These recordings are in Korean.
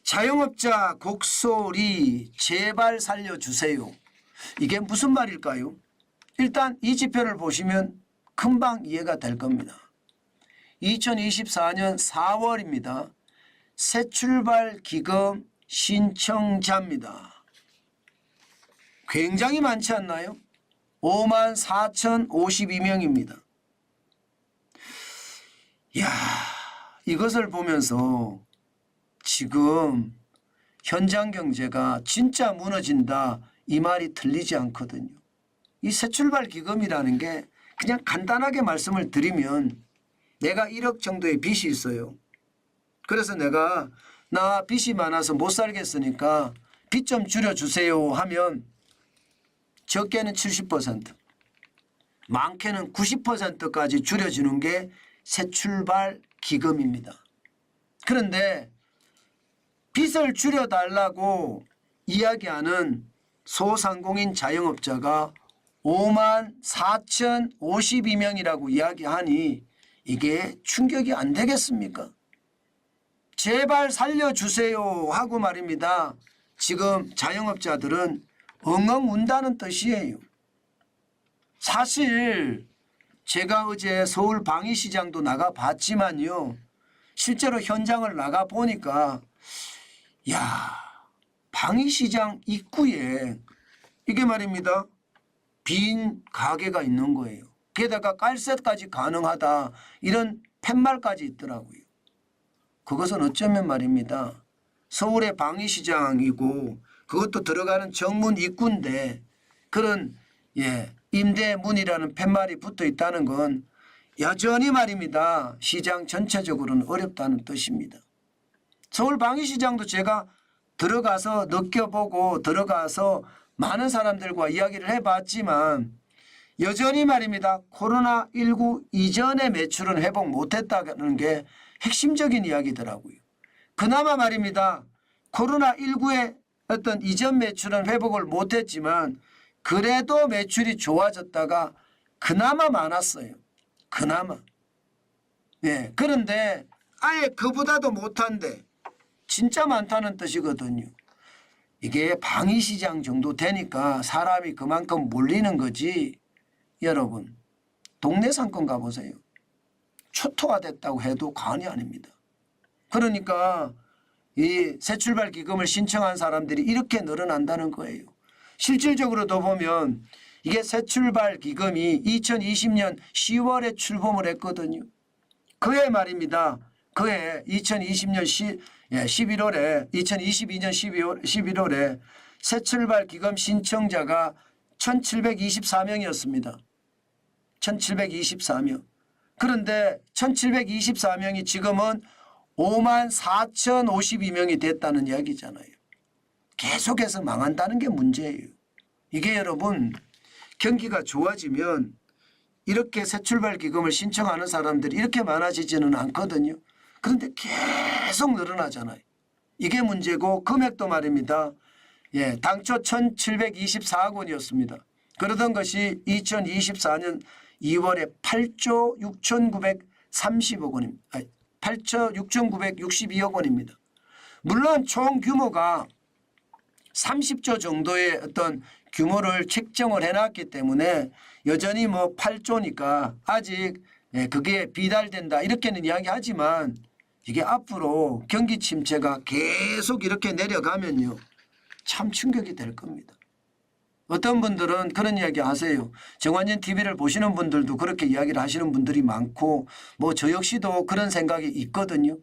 자영업자 곡소리 제발 살려주세요. 이게 무슨 말일까요? 일단 이 지표를 보시면 금방 이해가 될 겁니다. 2024년 4월입니다. 새출발 기금 신청자입니다. 굉장히 많지 않나요? 54,052명입니다. 이야, 이것을 보면서 지금 현장 경제가 진짜 무너진다 이 말이 틀리지 않거든요. 이 새출발 기금이라는 게 그냥 간단하게 말씀을 드리면 내가 1억 정도의 빚이 있어요. 그래서 내가 나 빚이 많아서 못 살겠으니까 빚 좀 줄여주세요 하면 적게는 70%, 많게는 90%까지 줄여주는 게 새출발 기금입니다. 그런데 빚을 줄여달라고 이야기하는 소상공인 자영업자가 54,052명이라고 이야기하니 이게 충격이 안 되겠습니까? 제발 살려주세요 하고 말입니다. 지금 자영업자들은 엉엉 운다는 뜻이에요. 사실 제가 어제 서울 방위시장도 나가봤지만요. 실제로 현장을 나가보니까 야, 방위시장 입구에 이게 말입니다. 빈 가게가 있는 거예요. 게다가 깔셋까지 가능하다 이런 팻말까지 있더라고요. 그것은 어쩌면 말입니다. 서울의 방위시장이고 그것도 들어가는 정문 입구인데 그런 임대문이라는 팻말이 붙어 있다는 건 여전히 말입니다. 시장 전체적으로는 어렵다는 뜻입니다. 서울 방위시장도 제가 들어가서 느껴보고 들어가서 많은 사람들과 이야기를 해봤지만 여전히 말입니다. 코로나19 이전의 매출은 회복 못했다는 게 핵심적인 이야기더라고요. 그나마 말입니다. 코로나19의 어떤 이전 매출은 회복을 못했지만 그래도 매출이 좋아졌다가 그나마 많았어요. 그나마. 예. 그런데 아예 그보다도 못한데 진짜 많다는 뜻이거든요. 이게 방위시장 정도 되니까 사람이 그만큼 몰리는 거지. 여러분 동네 상권 가보세요. 초토화됐다고 해도 과언이 아닙니다. 그러니까 이 새출발 기금을 신청한 사람들이 이렇게 늘어난다는 거예요. 실질적으로도 보면 이게 새출발 기금이 2020년 10월에 출범을 했거든요. 그해 말입니다. 그해 2020년 11월에 2022년 11월에 새출발 기금 신청자가 1724명이었습니다. 1724명. 그런데 1724명이 지금은 54,052명이 됐다는 이야기잖아요. 계속해서 망한다는 게 문제예요. 이게 여러분 경기가 좋아지면 이렇게 새출발 기금을 신청하는 사람들이 이렇게 많아지지는 않거든요. 그런데 계속 늘어나잖아요. 이게 문제고 금액도 말입니다. 당초 1,724억 원이었습니다. 그러던 것이 2024년 2월에 8조 6,930억 원입니다. 8조 6,962억 원입니다. 물론 총 규모가 30조 정도의 어떤 규모를 책정을 해놨기 때문에 여전히 뭐 8조니까 아직 그게 비달된다 이렇게는 이야기하지만 이게 앞으로 경기 침체가 계속 이렇게 내려가면요. 참 충격이 될 겁니다. 어떤 분들은 그런 이야기 하세요. 정관전 TV를 보시는 분들도 그렇게 이야기를 하시는 분들이 많고 뭐 저 역시도 그런 생각이 있거든요.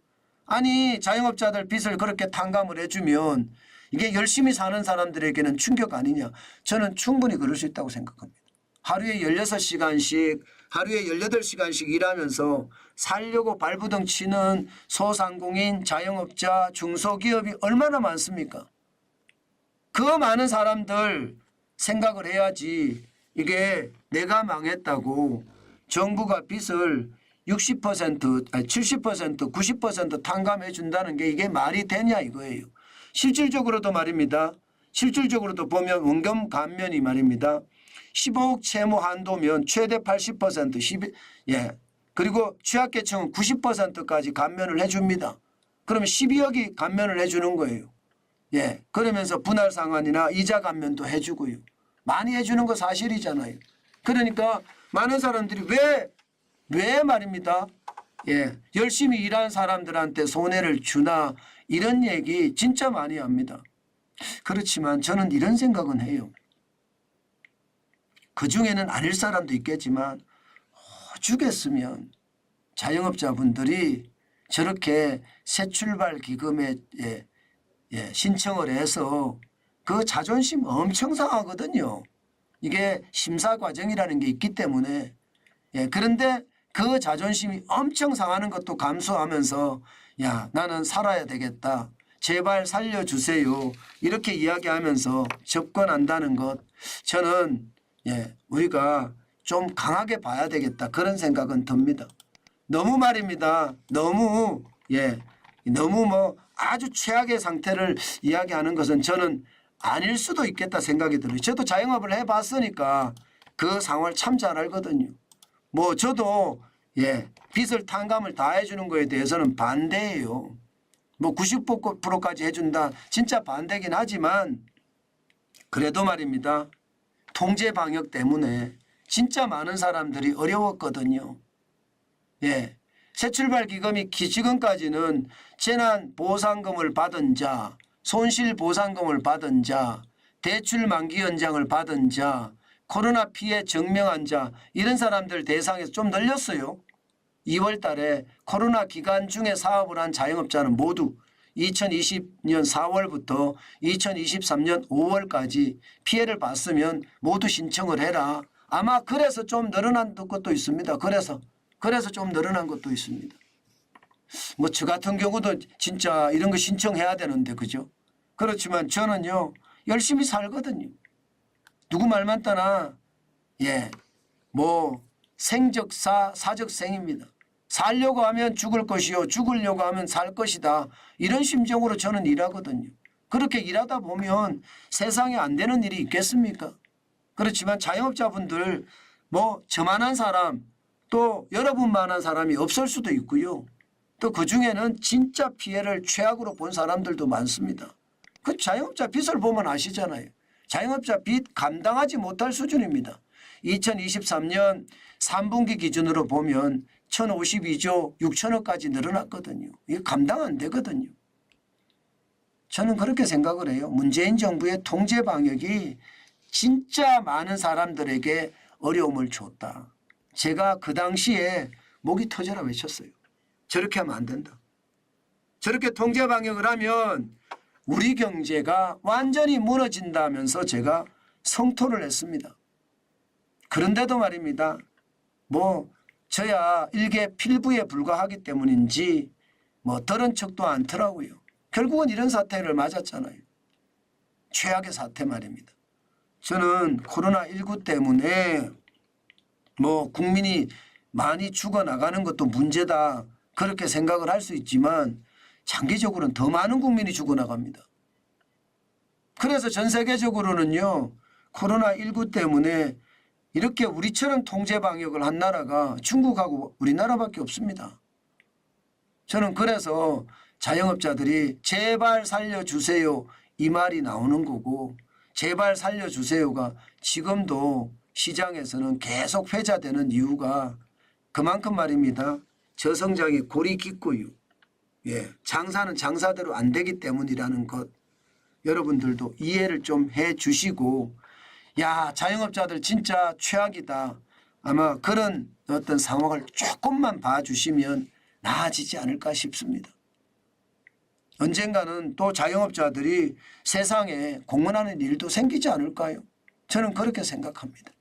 아니 자영업자들 빚을 그렇게 탕감을 해주면 이게 열심히 사는 사람들에게는 충격 아니냐. 저는 충분히 그럴 수 있다고 생각합니다. 하루에 16시간씩 하루에 18시간씩 일하면서 살려고 발부둥 치는 소상공인 자영업자 중소기업이 얼마나 많습니까? 그 많은 사람들 생각을 해야지 이게 내가 망했다고 정부가 빚을 60%, 70%, 90% 탕감해 준다는 게 이게 말이 되냐 이거예요. 실질적으로도 말입니다. 실질적으로도 보면 원금 감면이 말입니다. 15억 채무 한도면 최대 80%, 그리고 취약계층은 90%까지 감면을 해 줍니다. 그러면 12억이 감면을 해주는 거예요. 예, 그러면서 분할 상환이나 이자 감면도 해주고요. 많이 해주는 거 사실이잖아요. 그러니까 많은 사람들이 왜 말입니다. 예, 열심히 일하는 사람들한테 손해를 주나 이런 얘기 진짜 많이 합니다. 그렇지만 저는 이런 생각은 해요. 그중에는 아닐 사람도 있겠지만 오죽했으면 자영업자분들이 저렇게 새출발 기금에 신청을 해서 그 자존심 엄청 상하거든요. 이게 심사 과정이라는 게 있기 때문에. 그런데 그 자존심이 엄청 상하는 것도 감수하면서 야, 나는 살아야 되겠다. 제발 살려주세요. 이렇게 이야기하면서 접근한다는 것, 저는 우리가 좀 강하게 봐야 되겠다. 그런 생각은 듭니다. 너무 말입니다. 너무 뭐 아주 최악의 상태를 이야기하는 것은 저는 아닐 수도 있겠다 생각이 들어요. 저도 자영업을 해봤으니까 그 상황을 참 잘 알거든요. 뭐 저도 빚을 탕감을 다 해주는 거에 대해서는 반대예요. 뭐 90%까지 해준다. 진짜 반대긴 하지만 그래도 말입니다. 통제 방역 때문에 진짜 많은 사람들이 어려웠거든요. 새출발 기금이 지금까지는 재난보상금을 받은 자, 손실보상금을 받은 자, 대출 만기 연장을 받은 자, 코로나 피해 증명한 자 이런 사람들 대상에서 좀 늘렸어요. 2월 달에 코로나 기간 중에 사업을 한 자영업자는 모두 2020년 4월부터 2023년 5월까지 피해를 봤으면 모두 신청을 해라. 아마 그래서 좀 늘어난 것도 있습니다. 그래서 좀 늘어난 것도 있습니다. 뭐 저 같은 경우도 진짜 이런 거 신청해야 되는데 그죠? 그렇지만 저는요 열심히 살거든요. 누구 말 맞다나 뭐 생적사 사적생입니다. 살려고 하면 죽을 것이요 죽으려고 하면 살 것이다. 이런 심정으로 저는 일하거든요. 그렇게 일하다 보면 세상에 안 되는 일이 있겠습니까? 그렇지만 자영업자분들 뭐 저만한 사람 또 여러분만한 사람이 없을 수도 있고요. 또 그중에는 진짜 피해를 최악으로 본 사람들도 많습니다. 그 자영업자 빚을 보면 아시잖아요. 자영업자 빚 감당하지 못할 수준입니다. 2023년 3분기 기준으로 보면 1052조 6천억까지 늘어났거든요. 이게 감당 안 되거든요. 저는 그렇게 생각을 해요. 문재인 정부의 통제 방역이 진짜 많은 사람들에게 어려움을 줬다. 제가 그 당시에 목이 터져라 외쳤어요. 저렇게 하면 안 된다. 저렇게 통제 방역을 하면 우리 경제가 완전히 무너진다면서 제가 성토를 했습니다. 그런데도 말입니다. 뭐 저야 일개 필부에 불과하기 때문인지 뭐 들은 척도 않더라고요. 결국은 이런 사태를 맞았잖아요. 최악의 사태 말입니다. 저는 코로나19 때문에 뭐 국민이 많이 죽어나가는 것도 문제다. 그렇게 생각을 할 수 있지만 장기적으로는 더 많은 국민이 죽어나갑니다. 그래서 전 세계적으로는요. 코로나19 때문에 이렇게 우리처럼 통제 방역을 한 나라가 중국하고 우리나라밖에 없습니다. 저는 그래서 자영업자들이 제발 살려주세요 이 말이 나오는 거고 제발 살려주세요가 지금도 시장에서는 계속 회자되는 이유가 그만큼 말입니다. 저성장이 골이 깊고요. 장사는 장사대로 안 되기 때문이라는 것 여러분들도 이해를 좀 해 주시고 야 자영업자들 진짜 최악이다. 아마 그런 어떤 상황을 조금만 봐주시면 나아지지 않을까 싶습니다. 언젠가는 또 자영업자들이 세상에 공헌하는 일도 생기지 않을까요? 저는 그렇게 생각합니다.